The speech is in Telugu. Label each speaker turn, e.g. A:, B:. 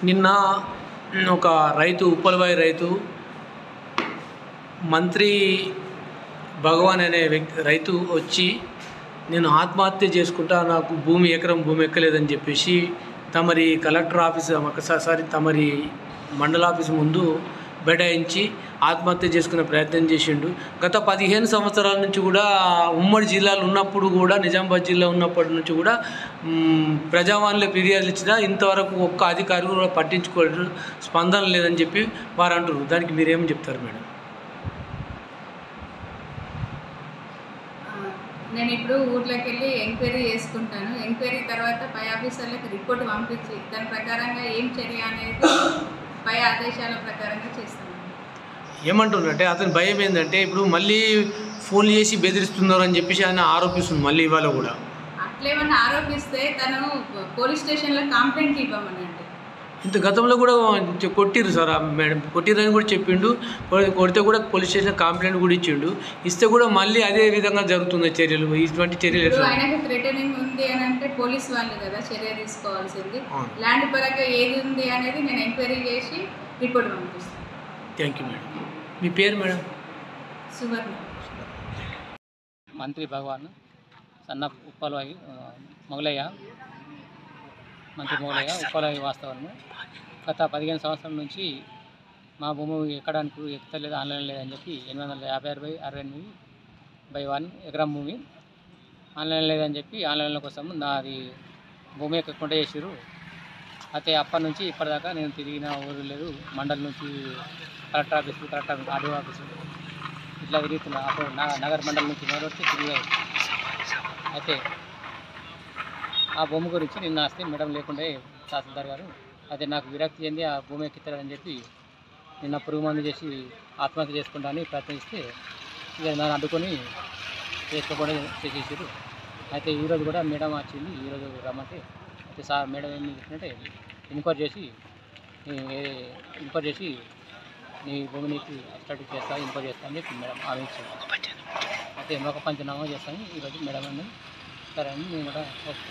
A: నిన్న ఒక రైతు ఉప్పలవాయి రైతు మంత్రి భగవాన్ అనే రైతు వచ్చి నేను ఆత్మహత్య చేసుకుంటా, నాకు ఎకరం భూమి ఎక్కలేదని చెప్పేసి తమరి కలెక్టర్ ఆఫీస్ ఒకసారి తమరి మండల ఆఫీస్ ముందు బైఠాయించి ఆత్మహత్య చేసుకునే ప్రయత్నం చేసిండు. గత 15 సంవత్సరాల నుంచి కూడా ఉమ్మడి జిల్లాలు ఉన్నప్పుడు కూడా, నిజామాబాద్ జిల్లా ఉన్నప్పటి నుంచి కూడా ప్రజావాణిలో ఫిర్యాదులు ఇచ్చినా ఇంతవరకు ఒక్క అధికారి కూడా పట్టించుకోవడం, స్పందన లేదని చెప్పి వారు అంటారు. దానికి మీరేమని చెప్తారు మేడం?
B: నేను ఇప్పుడు ఊర్లోకి వెళ్ళి ఎంక్వైరీ చేసుకుంటాను. ఎంక్వైరీ తర్వాత పై ఆఫీసర్లకు రిపోర్ట్ పంపించి దాని ప్రకారంగా ఏం చర్య అనేది పై ఆదేశాల ప్రకారంగా చేస్తాను.
A: ఏమంటున్నారంటే అతని భయం ఏంటంటే ఇప్పుడు మళ్ళీ ఫోన్ చేసి బెదిరిస్తున్నారు అని చెప్పేసి ఆయన ఆరోపిస్తుంది. మళ్ళీ ఇవాళ కూడా
B: అట్లేమన్నా ఆరోపిస్తే తను పోలీస్ స్టేషన్లో కంప్లైంట్ ఇవ్వమనండి.
A: ఇంత గతంలో కూడా కొట్టిరు సార్ మేడం, కొట్టిరని కూడా చెప్పిండు. కొడితే కూడా పోలీస్ స్టేషన్ కంప్లైంట్ కూడా ఇచ్చిండు. ఇస్తే కూడా మళ్ళీ అదే విధంగా జరుగుతుంది చర్యలు. ఇటువంటి చర్యలు
B: ఆయనకు థ్రెటనింగ్ ఉంది అని అంటే పోలీస్ వాళ్ళు కదా చర్య తీసుకోవాల్సింది. ల్యాండ్ పరంగా ఏది ఉంది అనేది నేను ఎంక్వైరీ చేసి రిపోర్ట్ పంపిస్తాను.
A: Thank you madam. మీ పేరు మేడం?
B: సువర్ణ.
C: మంత్రి భగవాన్ సన్న ఉప్పలవాయి మొగలయ్య, మంత్రి మొగలయ్య ఉప్పలవాయి వాస్తవము. గత 15 సంవత్సరాల నుంచి మా భూమి ఎక్కడానికి ఎక్కుతలేదు, ఆన్లైన్ లేదని చెప్పి 856/68/1 ఎకరం భూమి ఆన్లైన్ లేదని చెప్పి ఆన్లైన్ల కోసం నాది భూమి ఎక్కకుండా చేసారు. అయితే అప్పటి నుంచి ఇప్పటిదాకా నేను తిరిగిన ఊరు లేదు. మండలి నుంచి కలెక్టర్ ఆఫీసు, ఆర్డీఓ ఆఫీసు ఇట్లా తిరుగుతున్నా. అప్పుడు నగర మండలి నుంచి మొదలెట్టి తిరిగాయి. అయితే ఆ భూమి గురించి నిన్న వస్తే మేడం లేకుండే తహసీల్దార్ గారు అయితే నాకు విరక్తి చెంది ఆ భూమి ఎక్కిస్తారని చెప్పి నిన్న పురుగు మందు చేసి ఆత్మహత్య చేసుకుంటానని ప్రయత్నిస్తే ఇక నన్ను అడ్డుకొని చేసుకోకుండా చేసేసారు. అయితే ఈరోజు కూడా మేడం వచ్చింది, ఈరోజు రమ్మంటే అయితే సార్ మేడం ఏం చేసినట్టే ఎంక్వైరీ చేసి నీ భూమి నీకు స్టడీ చేస్తా, ఎంక్వైరీ చేస్తా అని చెప్పి మేడం ఆమె ఇచ్చింది. అయితే ఒక పంచనామా చేస్తాను ఈరోజు మేడం అని సరే అని నేను కూడా ఓకే.